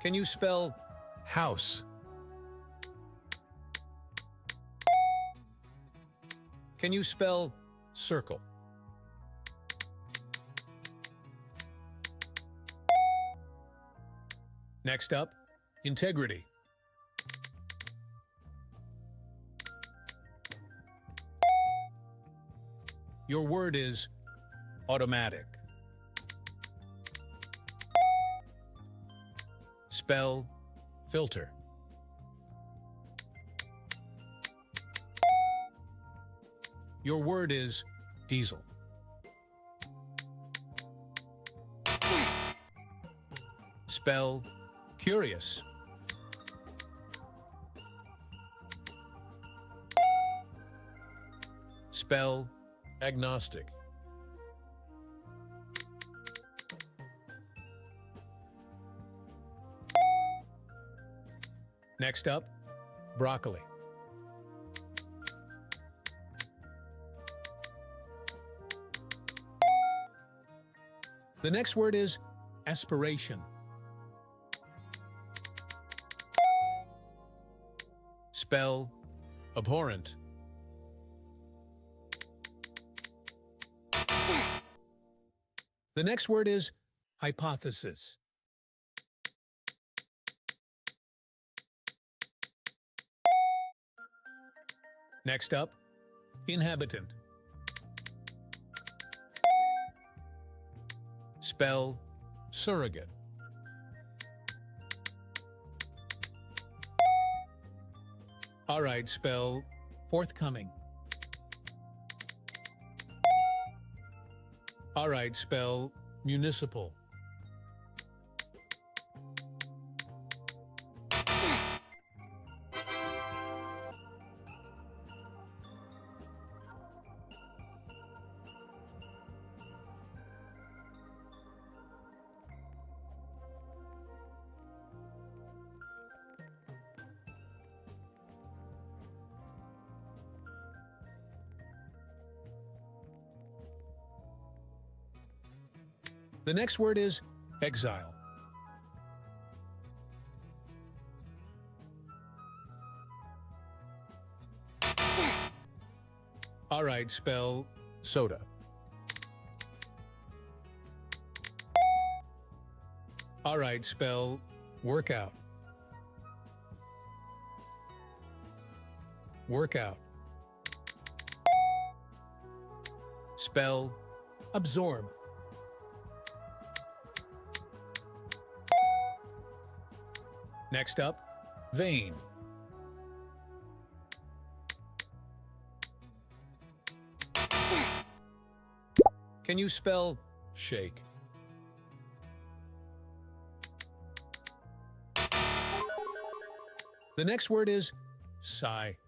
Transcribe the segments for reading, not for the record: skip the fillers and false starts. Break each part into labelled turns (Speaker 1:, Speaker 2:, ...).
Speaker 1: Can you spell house? Can you spell circle? Next up, integrity. Your word is automatic. Spell filter. Your word is diesel. Spell curious. Spell agnostic. Next up, broccoli. The next word is aspiration. Spell abhorrent. The next word is hypothesis. Next up, inhabitant. Spell surrogate. All right, spell forthcoming. All right, spell municipal. The next word is exile. All right, spell soda. All right, spell workout. Workout. Spell absorb. Next up, vein. Can you spell shake? The next word is sigh.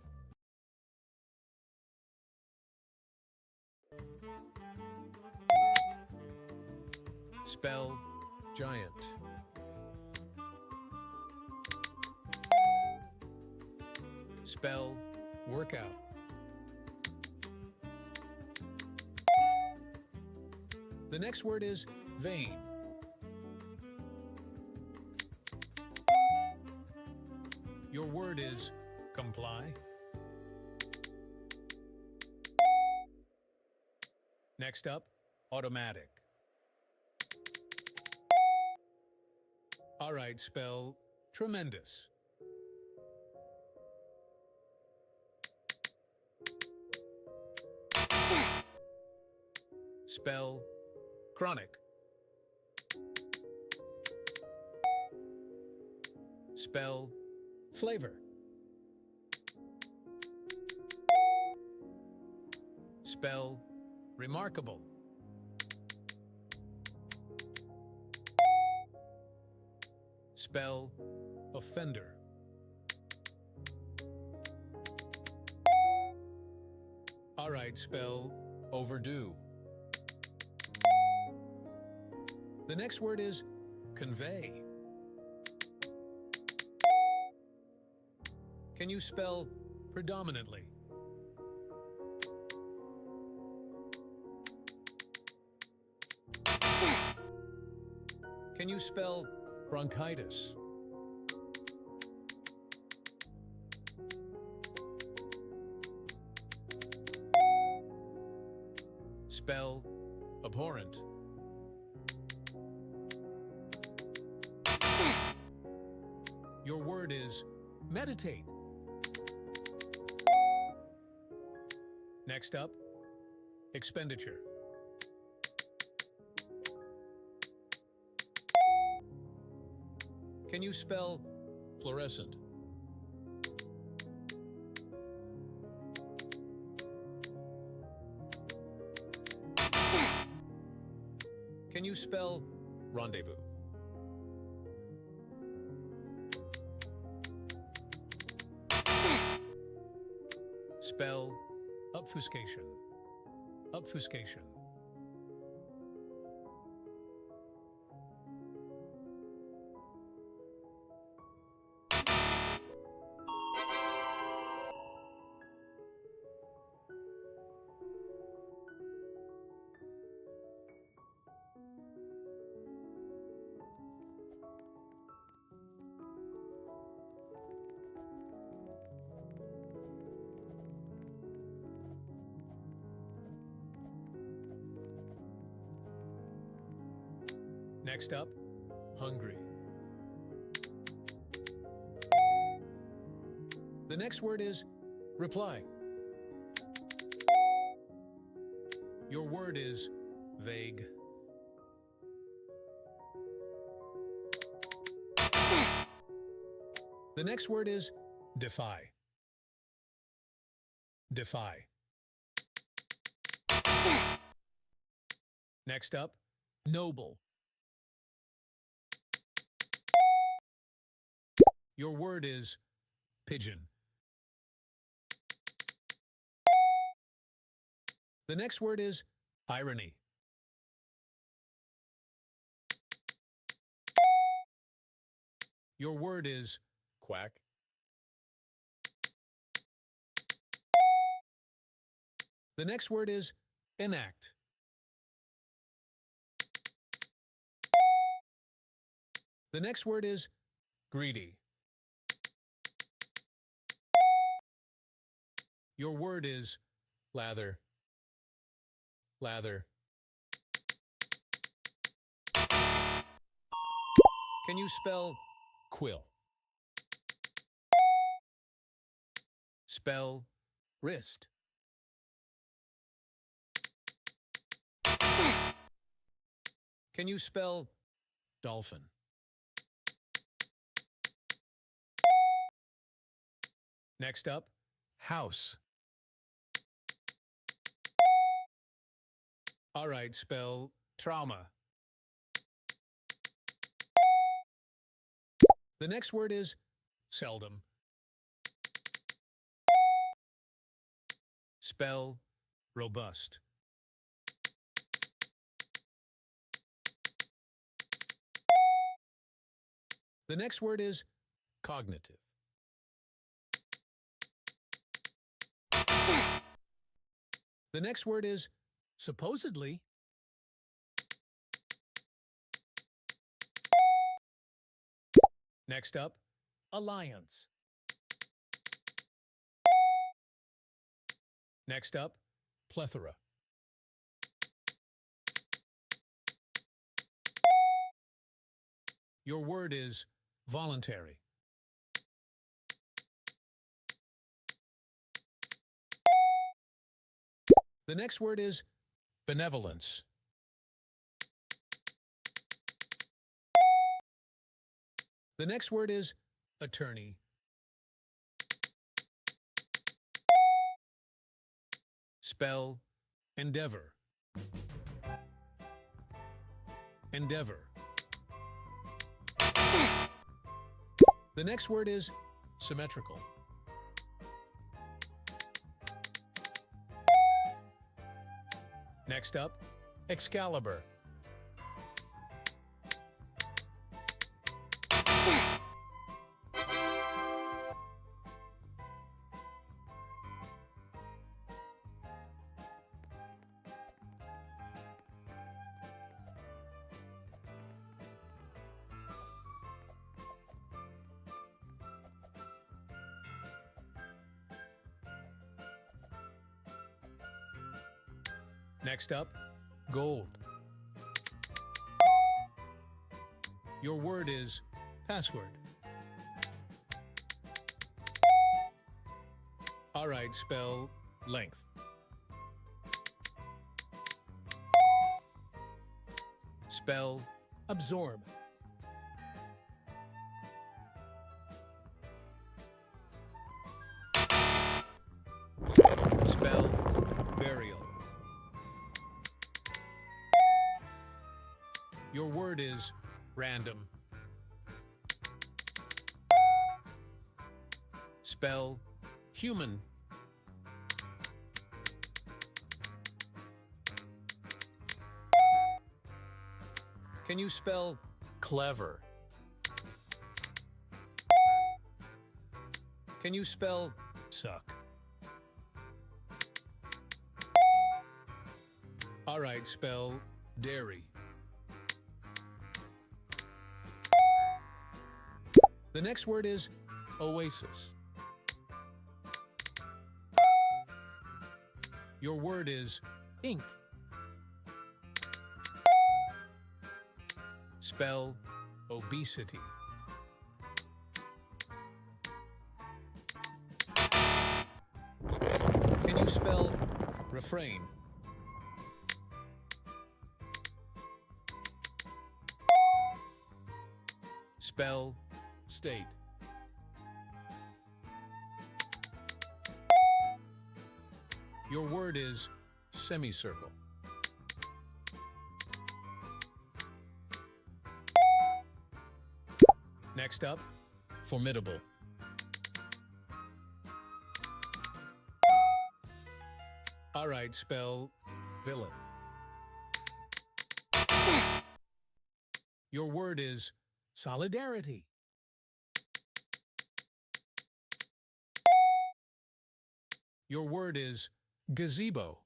Speaker 1: Spell giant. Spell workout. The next word is vein. Your word is comply. Next up, automatic. All right, spell tremendous. Spell chronic. Spell flavor. Spell remarkable. Spell offender. All right, spell overdue. The next word is convey. Can you spell predominantly? Can you spell bronchitis? Spell abhorrent. Your word is meditate. Next up, expenditure. Can you spell fluorescent? Can you spell rendezvous? Spell obfuscation. Obfuscation. Next up, hungry. The next word is reply. Your word is vague. The next word is defy. Defy. Next up, noble. Your word is pigeon. The next word is irony. Your word is quack. The next word is enact. The next word is greedy. Your word is lather. Lather. Can you spell quill? Spell wrist. Can you spell dolphin? Next up, house. All right, spell trauma. The next word is seldom. Spell robust. The next word is cognitive. The next word is supposedly. Next up, alliance. Next up, plethora. Your word is voluntary. The next word is benevolence. The next word is attorney. Spell endeavor. Endeavor. The next word is symmetrical. Next up, Excalibur. Next up, gold. Your word is password. All right, spell length. Spell absorb. Spell burial. Your word is random. Spell human. Can you spell clever? Can you spell suck? All right, spell dairy. The next word is oasis. Your word is ink. Spell obesity. Can you spell refrain? Spell state. Your word is semicircle. Next up, formidable. All right, spell villain. Your word is solidarity. Your word is gazebo.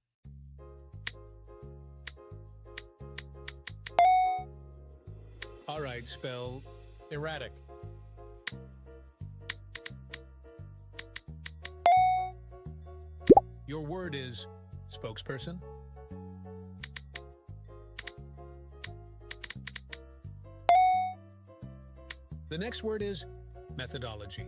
Speaker 1: All right, spell erratic. Your word is spokesperson. The next word is methodology.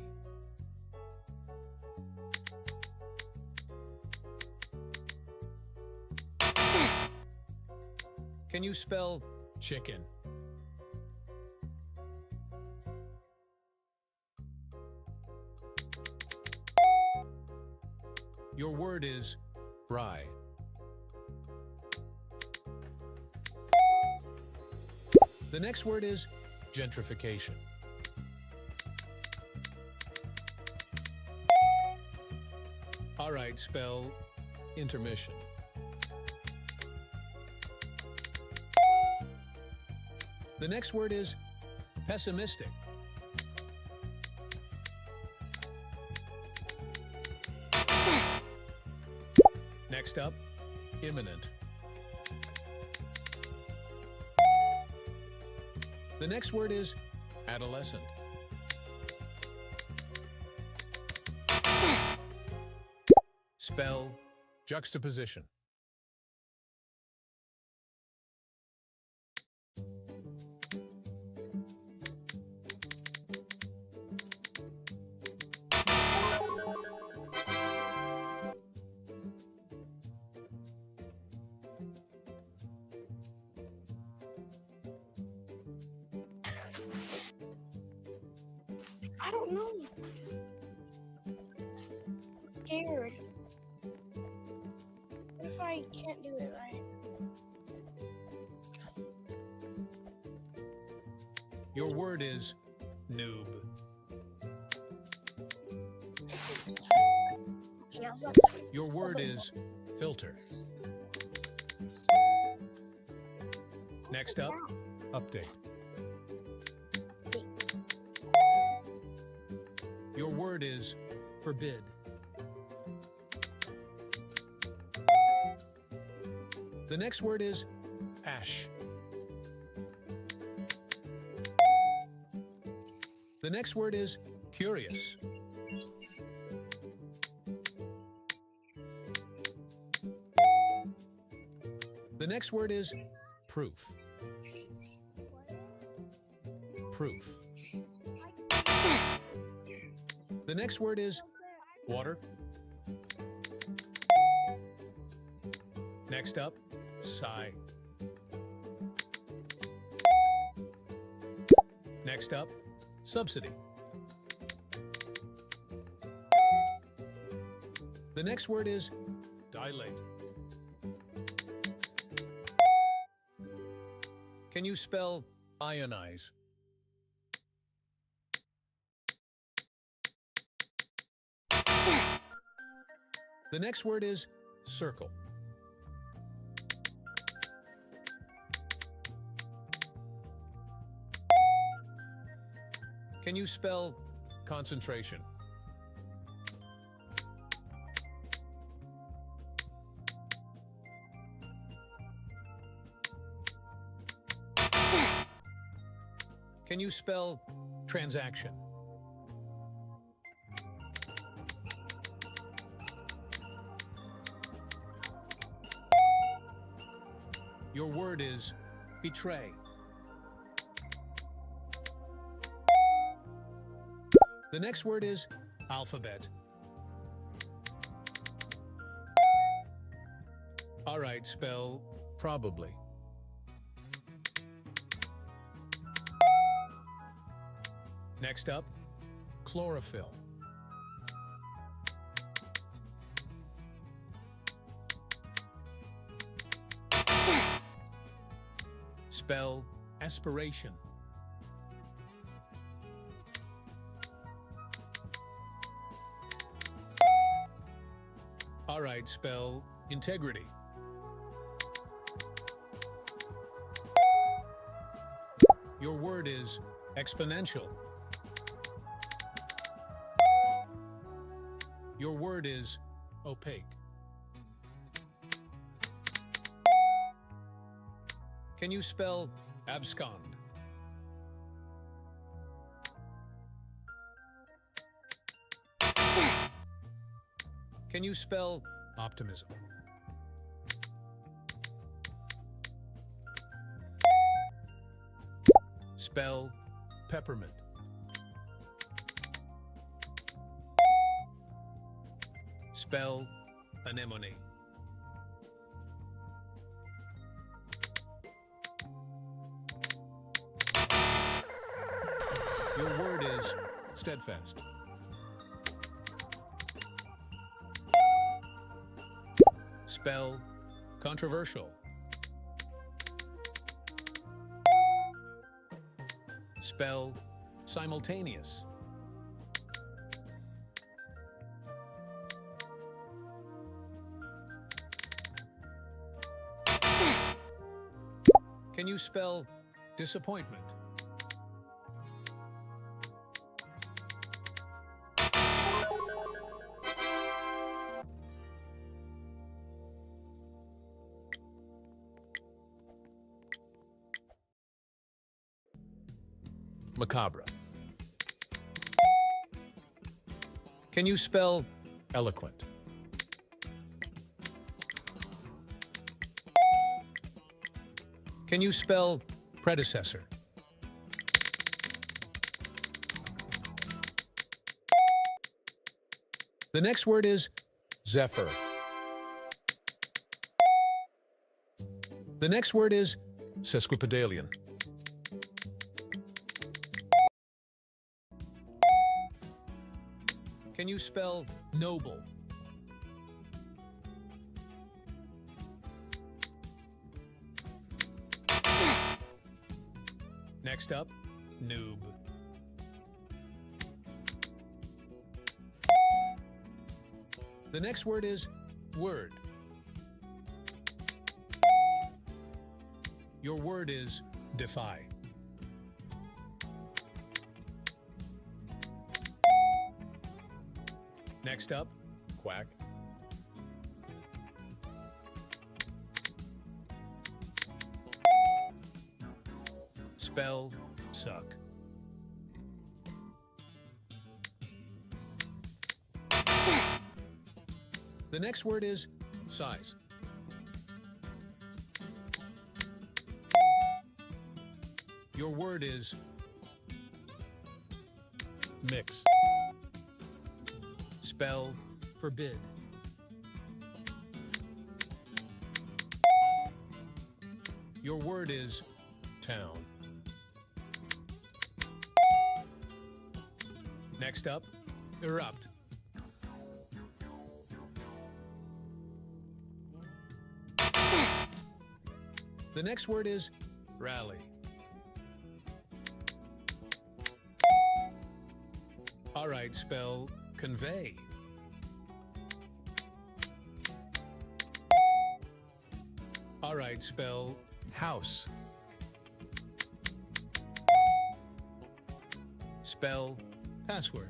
Speaker 1: Can you spell chicken? Your word is rye. The next word is gentrification. All right, spell intermission. The next word is pessimistic. Next up, imminent. The next word is adolescent. Spell juxtaposition.
Speaker 2: I don't know. I'm scared. What if I can't do it right?
Speaker 1: Your word is noob.
Speaker 2: Okay,
Speaker 1: Your word is filter. Next up, update. Your word is forbid. The next word is ash. The next word is curious. The next word is proof. Proof. The next word is water. Next up, sigh. Next up, subsidy. The next word is dilate. Can you spell ionize? The next word is circle. Can you spell concentration? Can you spell transaction? Your word is betray. The next word is alphabet. All right, spell probably. Next up, chlorophyll. Spell aspiration. All right, spell integrity. Your word is exponential. Your word is opaque. Can you spell abscond? Can you spell optimism? Spell peppermint. Spell anemone. Your word is steadfast. Spell controversial. Spell simultaneous. Can you spell disappointment? Macabre. Can you spell eloquent? Can you spell predecessor? The next word is zephyr. The next word is sesquipedalian. Can you spell noble? Next up, noob. The next word is word. Your word is defy. Next up, quack. Spell suck. The next word is size. Your word is
Speaker 3: Mix.
Speaker 1: spell
Speaker 3: Forbid.
Speaker 1: Your word is town. Next up, erupt. The next word is rally. All right, spell convey. All right, spell
Speaker 3: House.
Speaker 1: spell password.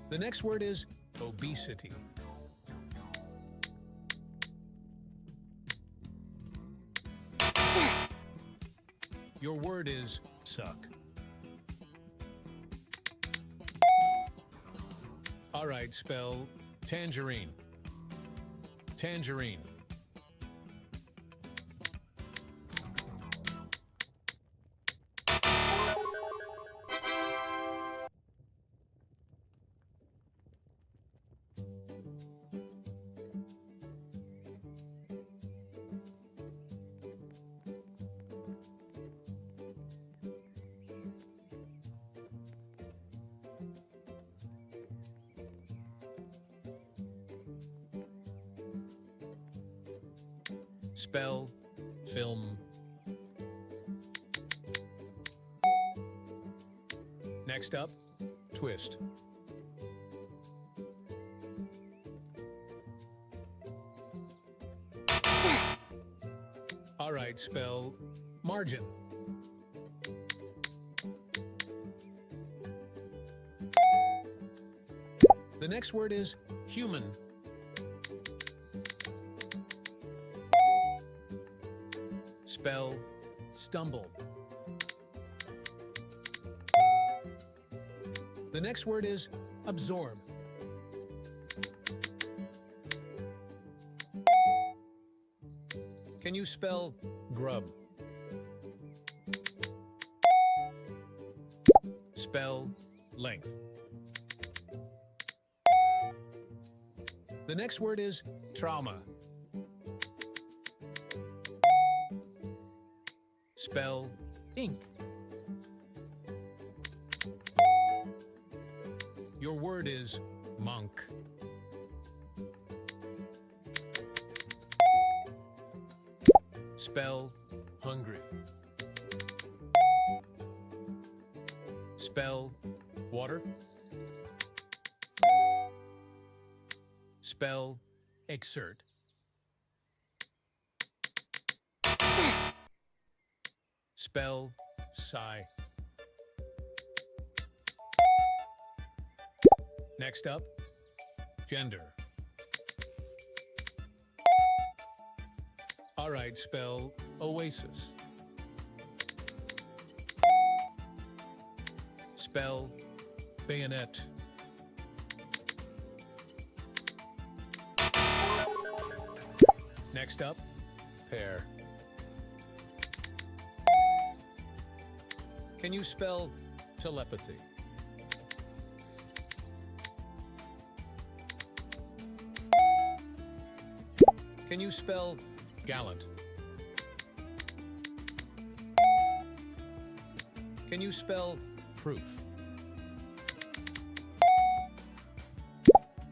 Speaker 1: The next word is obesity. Your word is suck. All right, spell tangerine. Tangerine. Spell
Speaker 3: Film.
Speaker 1: next up,
Speaker 3: Twist.
Speaker 1: all right, spell margin. The next word is human. Spell stumble. The next word is
Speaker 3: Absorb.
Speaker 1: can you spell
Speaker 3: Grub.
Speaker 1: spell
Speaker 3: Length.
Speaker 1: the next word is trauma. Spell
Speaker 3: Ink.
Speaker 1: your word is monk. Spell
Speaker 3: Hungry.
Speaker 1: spell
Speaker 3: Water.
Speaker 1: spell
Speaker 3: Exert.
Speaker 1: spell sigh. Next up, gender. All right, spell
Speaker 3: Oasis.
Speaker 1: spell
Speaker 3: Bayonet.
Speaker 1: next up,
Speaker 3: Pear.
Speaker 1: can you spell
Speaker 3: Telepathy.
Speaker 1: can you spell
Speaker 3: Gallant.
Speaker 1: can you spell
Speaker 3: Proof.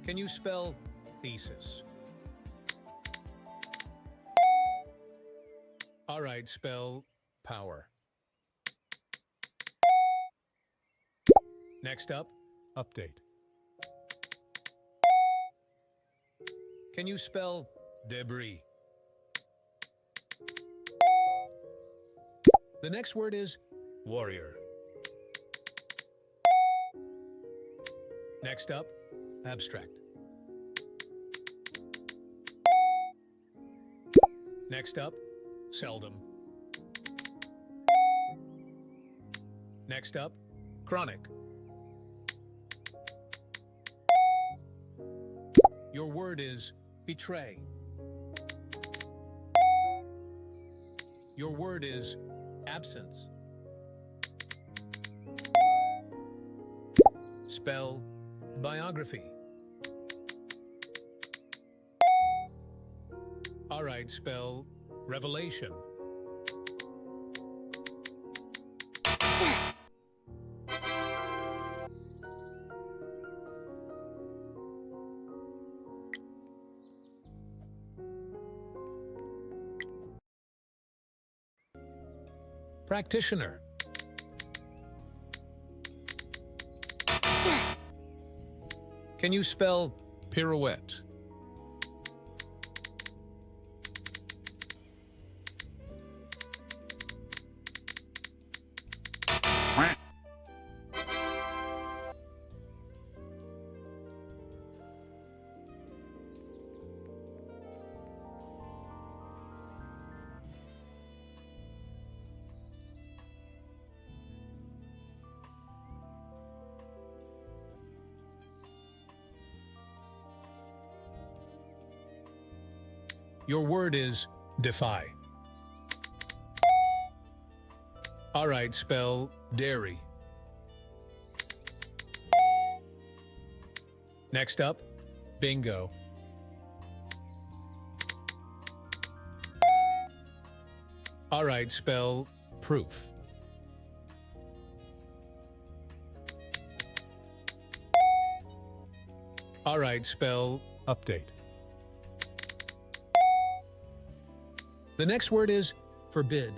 Speaker 1: can you spell thesis? All right, spell
Speaker 3: Power.
Speaker 1: next up,
Speaker 3: Update.
Speaker 1: can you spell debris? The next word is warrior. Next up, abstract. Next up, seldom. Next up, chronic. Your word is betray. Your word is absence. Spell biography. All right, spell revelation. Practitioner. Can you spell pirouette? Your word is defy. All right, spell dairy. Next up, bingo. All right, spell proof. All right, spell
Speaker 3: Update.
Speaker 1: The next word is forbid.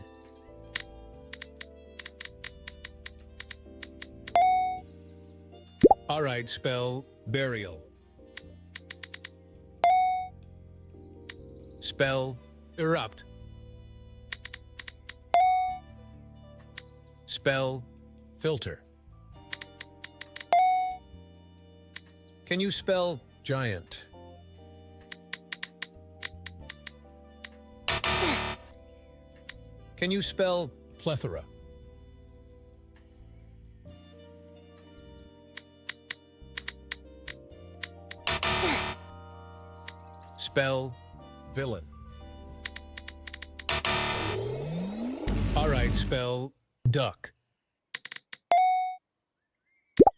Speaker 1: All right, spell burial. Spell erupt. Spell filter. Can you spell
Speaker 3: Giant.
Speaker 1: Can you spell
Speaker 3: Plethora.
Speaker 1: spell
Speaker 3: Villain.
Speaker 1: all right, spell duck.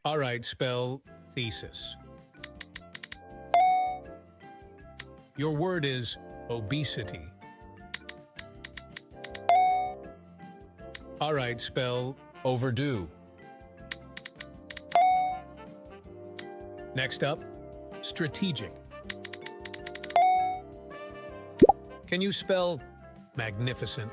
Speaker 1: All right, spell thesis. Your word is obesity. All right, spell
Speaker 3: Overdue.
Speaker 1: next up, strategic. Can you spell magnificent?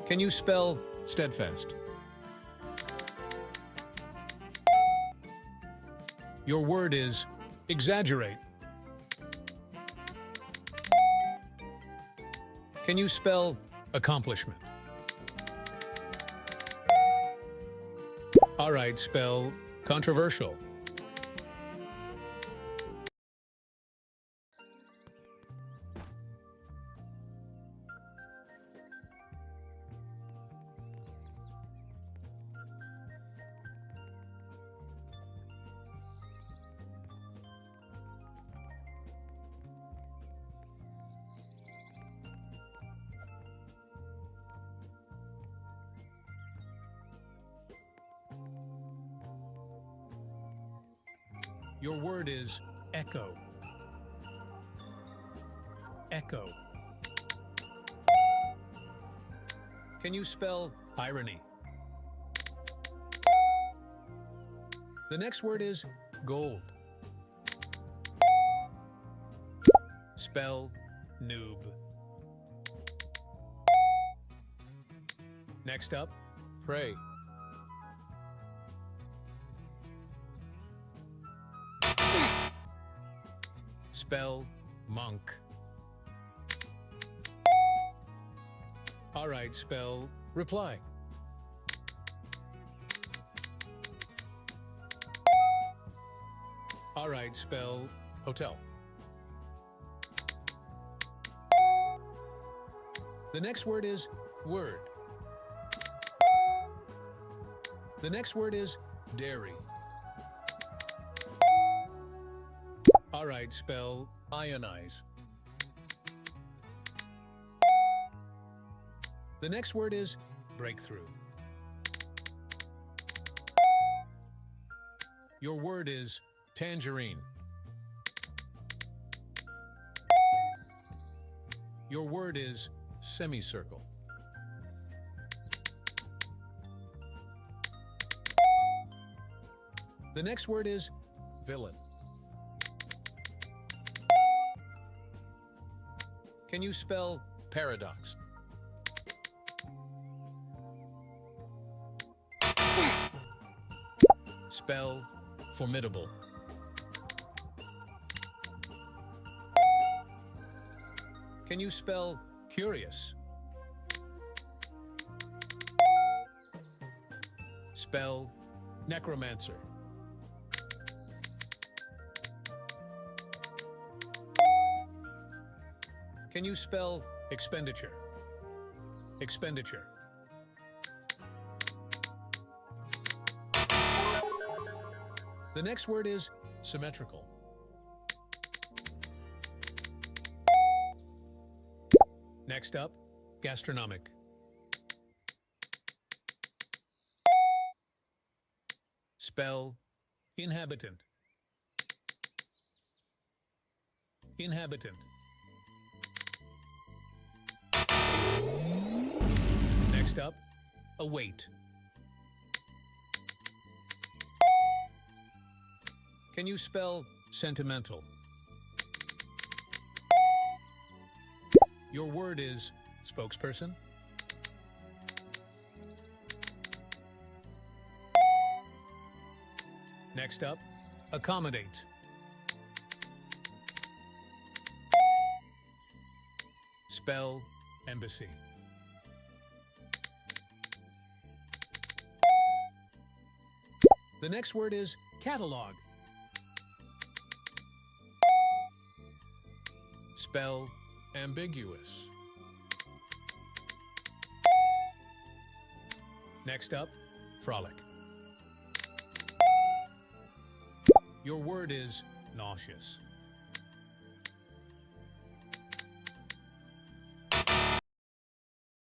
Speaker 1: Can you spell
Speaker 3: Steadfast.
Speaker 1: your word is exaggerate? Can you spell accomplishment? All right, spell controversial. Your word is echo. Echo. Can you spell irony? The next word is gold. Spell noob. Next up,
Speaker 3: Pray.
Speaker 1: spell monk. All right, spell
Speaker 3: Reply.
Speaker 1: all right, spell
Speaker 3: Hotel.
Speaker 1: the next word is word. The next word is dairy. All right, spell
Speaker 3: Ionize.
Speaker 1: The next word is breakthrough. Your word is
Speaker 3: Tangerine.
Speaker 1: your word is
Speaker 3: Semicircle.
Speaker 1: the next word is
Speaker 3: Villain.
Speaker 1: can you spell
Speaker 3: Paradox.
Speaker 1: spell
Speaker 3: Formidable.
Speaker 1: can you spell curious? Spell
Speaker 3: Necromancer.
Speaker 1: can you spell expenditure? Expenditure. The next word is
Speaker 3: Symmetrical.
Speaker 1: next up, gastronomic. Spell inhabitant. Inhabitant. Next up, await. Can you spell sentimental? Your word is spokesperson. Next up, accommodate. Spell embassy. The next word is catalog. Spell
Speaker 3: Ambiguous.
Speaker 1: next up, frolic. Your word is nauseous.